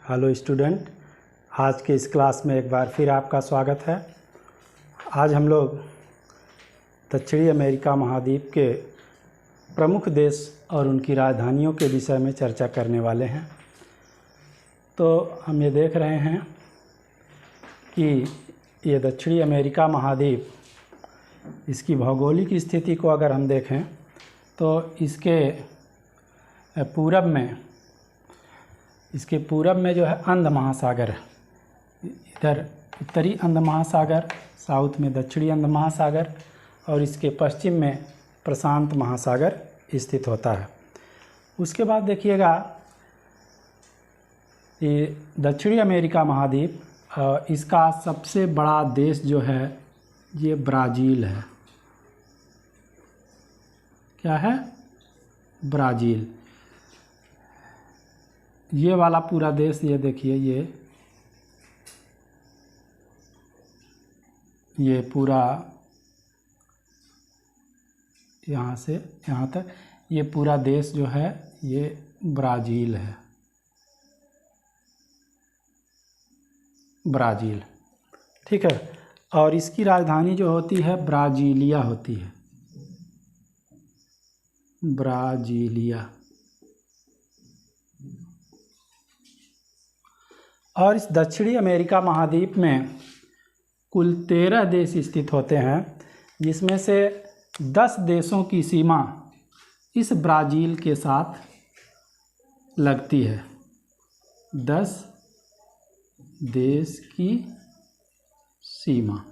Hello student, आज के इस क्लास में एक बार फिर आपका स्वागत है। आज हम लोग दक्षिणी अमेरिका महाद्वीप के प्रमुख देश और उनकी राजधानियों के विषय में चर्चा करने वाले हैं। तो हम ये देख रहे हैं कि ये दक्षिणी अमेरिका महाद्वीप, इसकी भौगोलिक स्थिति को अगर हम देखें तो इसके पूरब में जो है अंध महासागर है। इधर उत्तरी अंध महासागर, साउथ में दक्षिणी अंध महासागर और इसके पश्चिम में प्रशांत महासागर स्थित होता है। उसके बाद देखिएगा ये दक्षिणी अमेरिका महाद्वीप, इसका सबसे बड़ा देश जो है ये ब्राज़ील है। क्या है? ब्राज़ील। ये वाला पूरा देश, ये देखिए, ये पूरा यहाँ से यहाँ तक ये पूरा देश जो है ये ब्राज़ील है। ब्राज़ील, ठीक है। और इसकी राजधानी जो होती है ब्राज़ीलिया होती है। ब्राज़ीलिया। और इस दक्षिणी अमेरिका महाद्वीप में कुल 13 देश स्थित होते हैं, जिसमें से 10 देशों की सीमा इस ब्राज़ील के साथ लगती है। 10 देश की सीमा,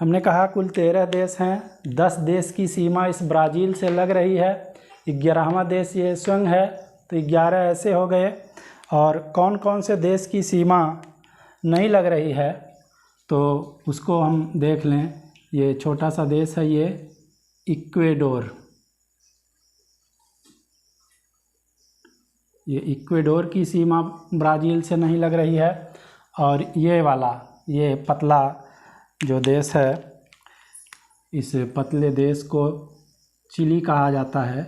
हमने कहा कुल 13 देश हैं। 10 देश की सीमा इस ब्राज़ील से लग रही है। 11वां देश ये स्वयं है, तो 11 ऐसे हो गए। और कौन कौन से देश की सीमा नहीं लग रही है तो उसको हम देख लें। ये छोटा सा देश है, ये इक्वेडोर। ये इक्वेडोर की सीमा ब्राज़ील से नहीं लग रही है। और ये वाला, ये पतला जो देश है, इस पतले देश को चिली कहा जाता है।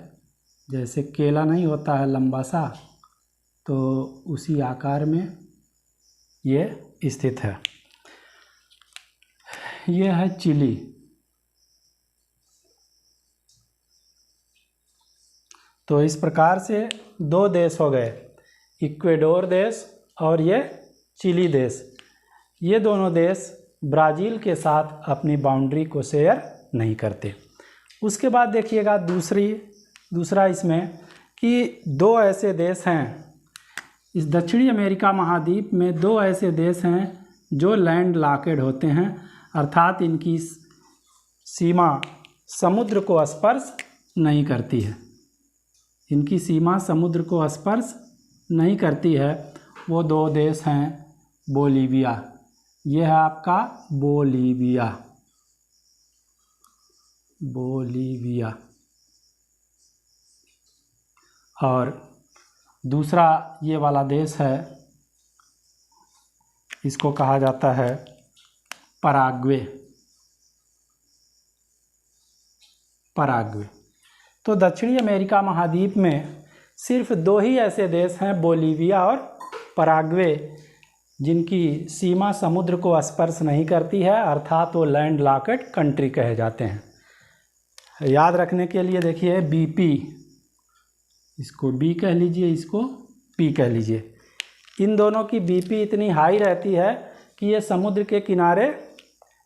जैसे केला नहीं होता है लंबा सा, तो उसी आकार में ये स्थित है। ये है चिली। तो इस प्रकार से 2 देश हो गए, इक्वेडोर देश और ये चिली देश। ये दोनों देश ब्राज़ील के साथ अपनी बाउंड्री को शेयर नहीं करते। उसके बाद देखिएगा दूसरा इसमें कि 2 ऐसे देश हैं इस दक्षिणी अमेरिका महाद्वीप में। 2 ऐसे देश हैं जो लैंड लॉकेड होते हैं, अर्थात इनकी सीमा समुद्र को स्पर्श नहीं करती है। इनकी सीमा समुद्र को स्पर्श नहीं करती है। वो 2 देश हैं बोलीविया। ये है आपका बोलीविया। बोलीविया। और दूसरा ये वाला देश है, इसको कहा जाता है पराग्वे। पराग्वे। तो दक्षिणी अमेरिका महाद्वीप में सिर्फ 2 ही ऐसे देश हैं, बोलीविया और पराग्वे, जिनकी सीमा समुद्र को स्पर्श नहीं करती है, अर्थात वो लैंड लॉकेड कंट्री कहे जाते हैं। याद रखने के लिए देखिए बीपी, इसको बी कह लीजिए, इसको पी कह लीजिए। इन दोनों की बीपी इतनी हाई रहती है कि ये समुद्र के किनारे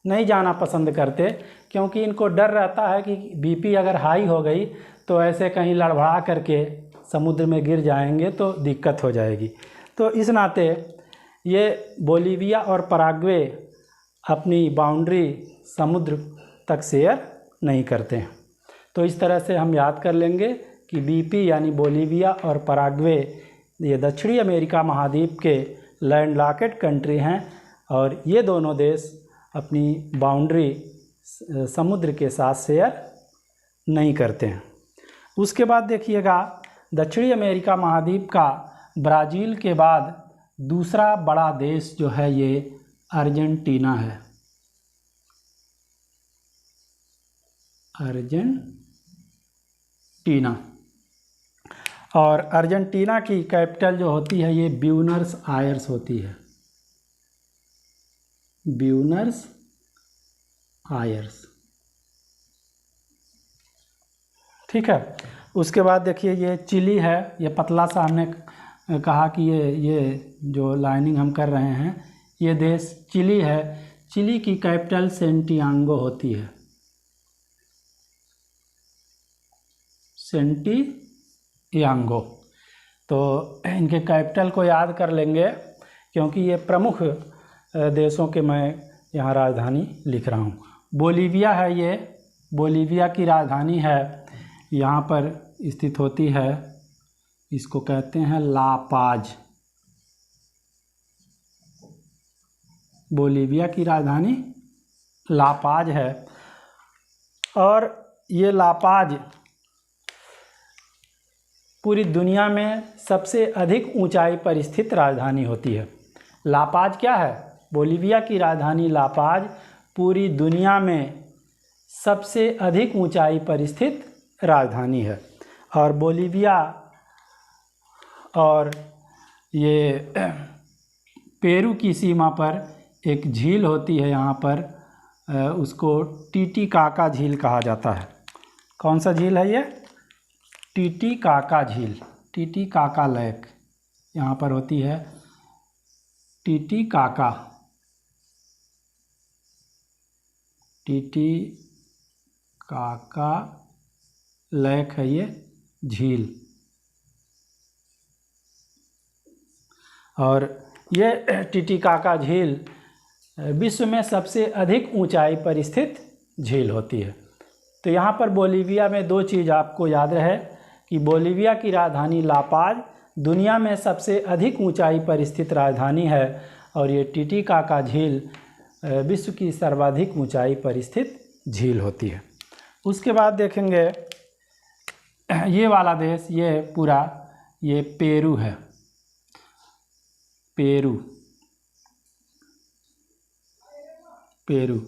नहीं जाना पसंद करते, क्योंकि इनको डर रहता है कि बीपी अगर हाई हो गई तो ऐसे कहीं लड़बड़ा करके समुद्र में गिर जाएंगे तो दिक्कत हो जाएगी। तो इस नाते ये बोलीविया और पराग्वे अपनी बाउंड्री समुद्र तक शेयर नहीं करते हैं। तो इस तरह से हम याद कर लेंगे कि बीपी यानी बोलीविया और पराग्वे ये दक्षिणी अमेरिका महाद्वीप के लैंड लॉकेड कंट्री हैं, और ये दोनों देश अपनी बाउंड्री समुद्र के साथ शेयर नहीं करते हैं। उसके बाद देखिएगा दक्षिणी अमेरिका महाद्वीप का ब्राज़ील के बाद दूसरा बड़ा देश जो है ये अर्जेंटीना है। अर्जेंटीना। और अर्जेंटीना की कैपिटल जो होती है ये ब्यूनस आयर्स होती है, ब्यूनस आयर्स। ठीक है। उसके बाद देखिए ये चिली है, ये पतला सा हमने कहा कि ये जो लाइनिंग हम कर रहे हैं ये देश चिली है। चिली की कैपिटल सेंटियागो होती है, सेंटियागो। तो इनके कैपिटल को याद कर लेंगे क्योंकि ये प्रमुख देशों के मैं यहाँ राजधानी लिख रहा हूँ। बोलीविया है, ये बोलीविया की राजधानी है, यहाँ पर स्थित होती है, इसको कहते हैं ला पाज। बोलीविया की राजधानी ला पाज है और ये ला पाज पूरी दुनिया में सबसे अधिक ऊंचाई पर स्थित राजधानी होती है। ला पाज क्या है? बोलीविया की राजधानी ला पाज पूरी दुनिया में सबसे अधिक ऊंचाई पर स्थित राजधानी है। और बोलीविया और ये पेरू की सीमा पर एक झील होती है, यहाँ पर उसको टीटीकाका झील कहा जाता है। कौन सा झील है ये? टीटीकाका झील, टीटीकाका लेक यहाँ पर होती है, टीटीकाका, टीटीकाका लेक है ये झील। और ये टीटीकाका झील विश्व में सबसे अधिक ऊंचाई पर स्थित झील होती है। तो यहाँ पर बोलीविया में दो चीज़ आपको याद रहे कि बोलीविया की राजधानी ला पाज दुनिया में सबसे अधिक ऊंचाई पर स्थित राजधानी है और ये टीटीकाका झील विश्व की सर्वाधिक ऊंचाई पर स्थित झील होती है। उसके बाद देखेंगे ये वाला देश, ये पूरा ये पेरू है, पेरू, पेरू।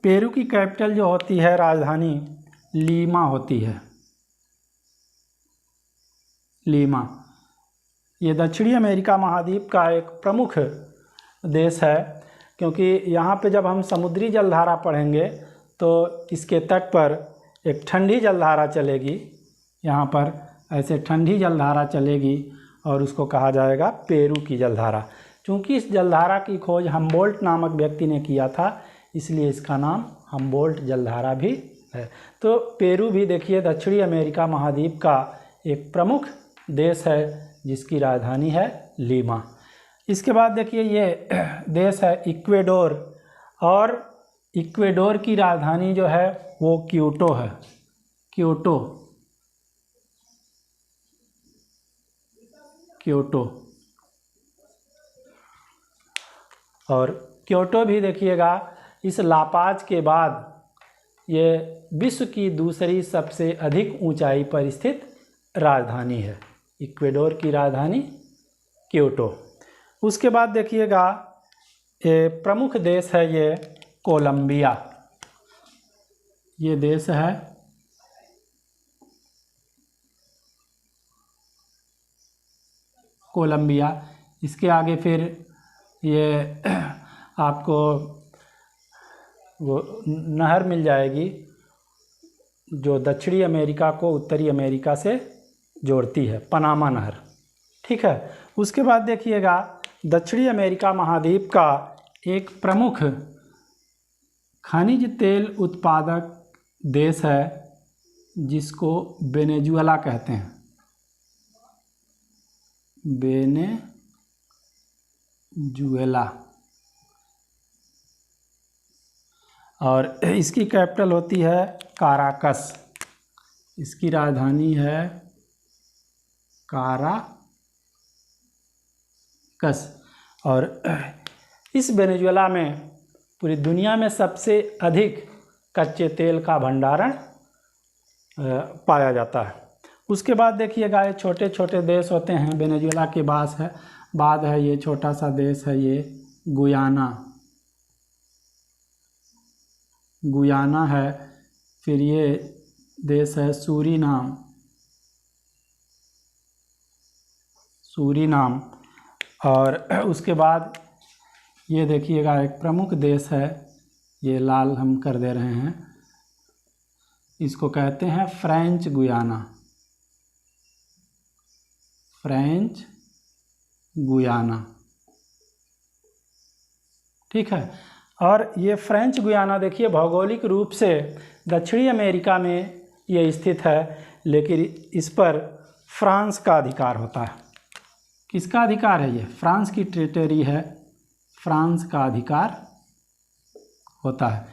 पेरू की कैपिटल जो होती है राजधानी लीमा होती है, लीमा। ये दक्षिणी अमेरिका महाद्वीप का एक प्रमुख देश है क्योंकि यहाँ पे जब हम समुद्री जलधारा पढ़ेंगे तो इसके तट पर एक ठंडी जलधारा चलेगी, यहाँ पर ऐसे ठंडी जलधारा चलेगी और उसको कहा जाएगा पेरू की जलधारा। चूँकि इस जलधारा की खोज हम्बोल्ट नामक व्यक्ति ने किया था इसलिए इसका नाम हम्बोल्ट जलधारा भी है। तो पेरू भी देखिए दक्षिणी अमेरिका महाद्वीप का एक प्रमुख देश है जिसकी राजधानी है लीमा। इसके बाद देखिए ये देश है इक्वेडोर और इक्वेडोर की राजधानी जो है वो क्योटो है, क्योटो, क्योटो। और क्योटो भी देखिएगा इस लापाज के बाद ये विश्व की दूसरी सबसे अधिक ऊंचाई पर स्थित राजधानी है, इक्वेडोर की राजधानी क्योटो। उसके बाद देखिएगा ये प्रमुख देश है ये कोलंबिया, ये देश है कोलंबिया। इसके आगे फिर ये आपको वो नहर मिल जाएगी जो दक्षिणी अमेरिका को उत्तरी अमेरिका से जोड़ती है, पनामा नहर। ठीक है। उसके बाद देखिएगा दक्षिणी अमेरिका महाद्वीप का एक प्रमुख खनिज तेल उत्पादक देश है जिसको वेनेजुएला कहते हैं, वेनेजुएला। और इसकी कैपिटल होती है काराकस, इसकी राजधानी है काराकस। और इस वेनेजुएला में पूरी दुनिया में सबसे अधिक कच्चे तेल का भंडारण पाया जाता है। उसके बाद देखिएगा ये छोटे छोटे देश होते हैं, वेनेजुएला के बाद है ये छोटा सा देश है ये गुयाना, गुयाना है। फिर ये देश है सूरीनाम, सूरीनाम। और उसके बाद ये देखिएगा एक प्रमुख देश है, ये लाल हम कर दे रहे हैं, इसको कहते हैं फ्रेंच गुयाना। फ्रेंच गुयाना, ठीक है। और ये फ्रेंच गुयाना देखिए भौगोलिक रूप से दक्षिणी अमेरिका में ये स्थित है, लेकिन इस पर फ्रांस का अधिकार होता है। किसका अधिकार है? ये फ्रांस की टेरिटरी है, फ्रांस का अधिकार होता है।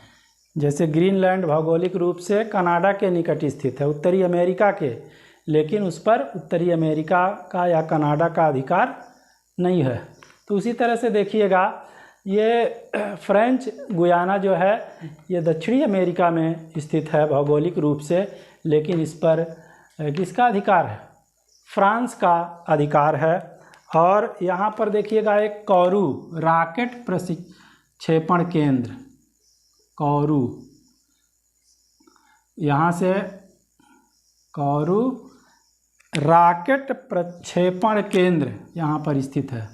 जैसे ग्रीनलैंड भौगोलिक रूप से कनाडा के निकट स्थित है, उत्तरी अमेरिका के, लेकिन उस पर उत्तरी अमेरिका का या कनाडा का अधिकार नहीं है। तो उसी तरह से देखिएगा ये फ्रेंच गुयाना जो है ये दक्षिणी अमेरिका में स्थित है भौगोलिक रूप से, लेकिन इस पर किसका अधिकार है? फ्रांस का अधिकार है। और यहाँ पर देखिएगा एक कौरू रॉकेट प्रक्षेपण केंद्र, कौरू, यहाँ से कौरू रॉकेट प्रक्षेपण केंद्र यहाँ पर स्थित है।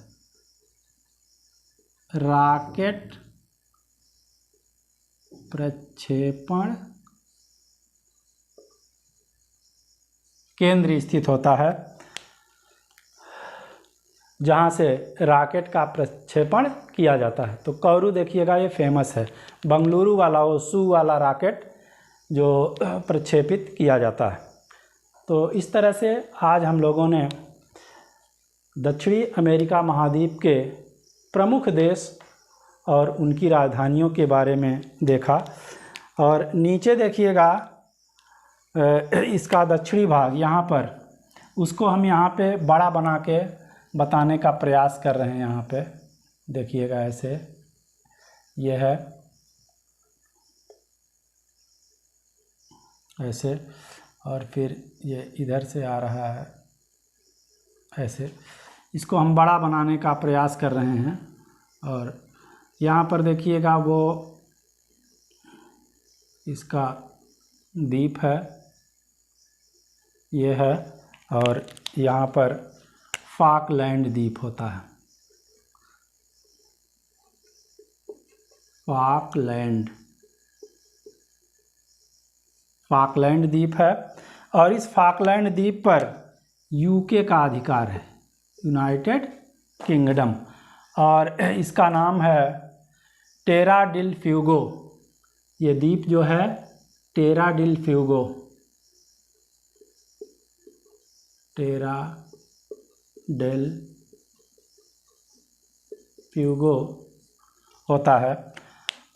रॉकेट प्रक्षेपण केंद्र स्थित होता है, जहाँ से रॉकेट का प्रक्षेपण किया जाता है। तो कौरू देखिएगा ये फेमस है, बंगलुरु वाला वो सू वाला रॉकेट जो प्रक्षेपित किया जाता है। तो इस तरह से आज हम लोगों ने दक्षिणी अमेरिका महाद्वीप के प्रमुख देश और उनकी राजधानियों के बारे में देखा। और नीचे देखिएगा इसका दक्षिणी भाग यहाँ पर, उसको हम यहाँ पे बड़ा बना के बताने का प्रयास कर रहे हैं। यहाँ पे देखिएगा ऐसे ये है, ऐसे, और फिर ये इधर से आ रहा है ऐसे, इसको हम बड़ा बनाने का प्रयास कर रहे हैं। और यहाँ पर देखिएगा वो इसका द्वीप है, ये है, और यहाँ पर फॉकलैंड द्वीप होता है, फॉकलैंड, फॉकलैंड द्वीप है। और इस फॉकलैंड द्वीप पर यूके का अधिकार है, यूनाइटेड किंगडम, और इसका नाम है टेरा डिल फ्यूगो। ये द्वीप जो है टेरा डिल फ्यूगो, टेरा डेल फ्यूगो होता है।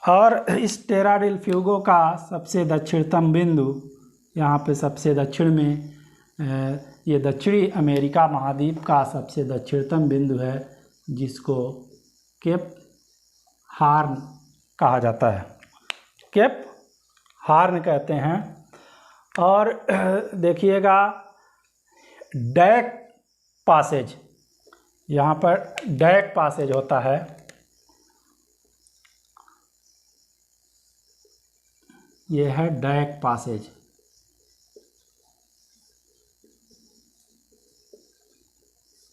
और इस टेरा डेल फ्यूगो का सबसे दक्षिणतम बिंदु यहाँ पे सबसे दक्षिण में ये दक्षिणी अमेरिका महाद्वीप का सबसे दक्षिणतम बिंदु है, जिसको केप हार्न कहा जाता है, केप हार्न कहते हैं। और देखिएगा डैक पासेज, यहाँ पर डैक पासेज होता है, ये है Drake Passage.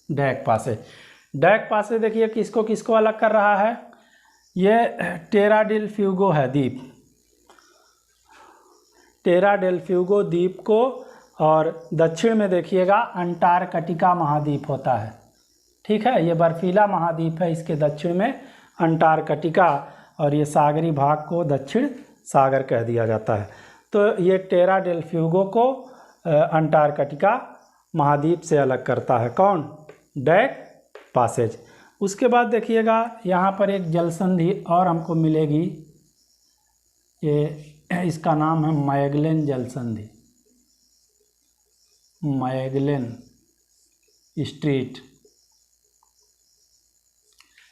Drake Passage, Drake Passage देखिए किसको किसको अलग कर रहा है। ये टेरा डेल फ्यूगो है द्वीप, टेरा डेल फ्यूगो द्वीप को, और दक्षिण में देखिएगा अंटार्कटिका महाद्वीप होता है, ठीक है। ये बर्फीला महाद्वीप है, इसके दक्षिण में अंटार्कटिका, और ये सागरी भाग को दक्षिण सागर कह दिया जाता है। तो ये टेरा डेल फ्यूगो को अंटार्कटिका महाद्वीप से अलग करता है, कौन? Drake Passage. उसके बाद देखिएगा यहाँ पर एक जलसंधि और हमको मिलेगी, ये इसका नाम है मैगेलन जलसंधि, मैगेलन स्ट्रीट।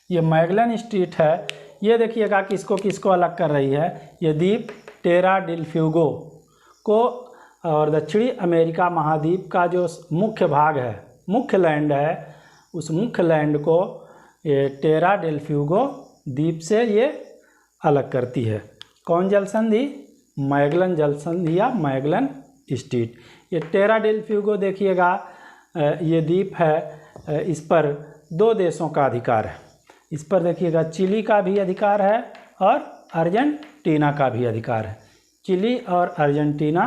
ये मैगेलन स्ट्रीट है, ये देखिएगा किसको किसको अलग कर रही है। ये द्वीप टेरा डेल फ्यूगो को और दक्षिणी अमेरिका महाद्वीप का जो मुख्य भाग है, मुख्य लैंड है, उस मुख्य लैंड को ये टेरा डेल फ्यूगो द्वीप से ये अलग करती है। कौन जलसंधि? मैगेलन जलसंधि या मैगेलन स्ट्रीट। ये टेरा डेल फ्यूगो देखिएगा ये द्वीप है इस पर 2 देशों का अधिकार है। इस पर देखिएगा चिली का भी अधिकार है और अर्जेंटीना का भी अधिकार है। चिली और अर्जेंटीना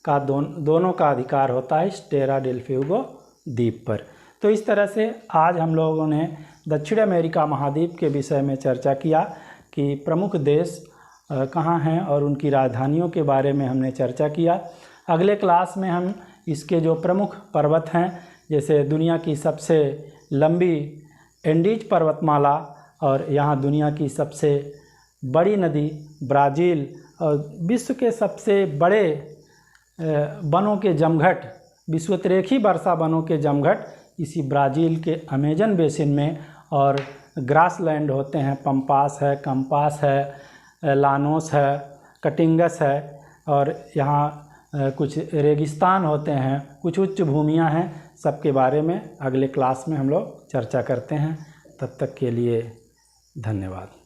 का दोनों का अधिकार होता है इस टेरा डेल फ्यूगो द्वीप पर। तो इस तरह से आज हम लोगों ने दक्षिण अमेरिका महाद्वीप के विषय में चर्चा किया कि प्रमुख देश कहाँ हैं और उनकी राजधानियों के बारे में हमने चर्चा किया। अगले क्लास में हम इसके जो प्रमुख पर्वत हैं, जैसे दुनिया की सबसे लंबी एंडीज पर्वतमाला और यहाँ दुनिया की सबसे बड़ी नदी ब्राज़ील और विश्व के सबसे बड़े वनों के जमघट, विश्वोत्तरेखी वर्षा वनों के जमघट इसी ब्राज़ील के अमेजन बेसिन में और ग्रासलैंड होते हैं, पंपास है, कंपास है, लानोस है, कटिंगस है और यहाँ कुछ रेगिस्तान होते हैं, कुछ उच्च भूमियाँ हैं। सबके बारे में अगले क्लास में हम लोग चर्चा करते हैं। तब तक के लिए धन्यवाद।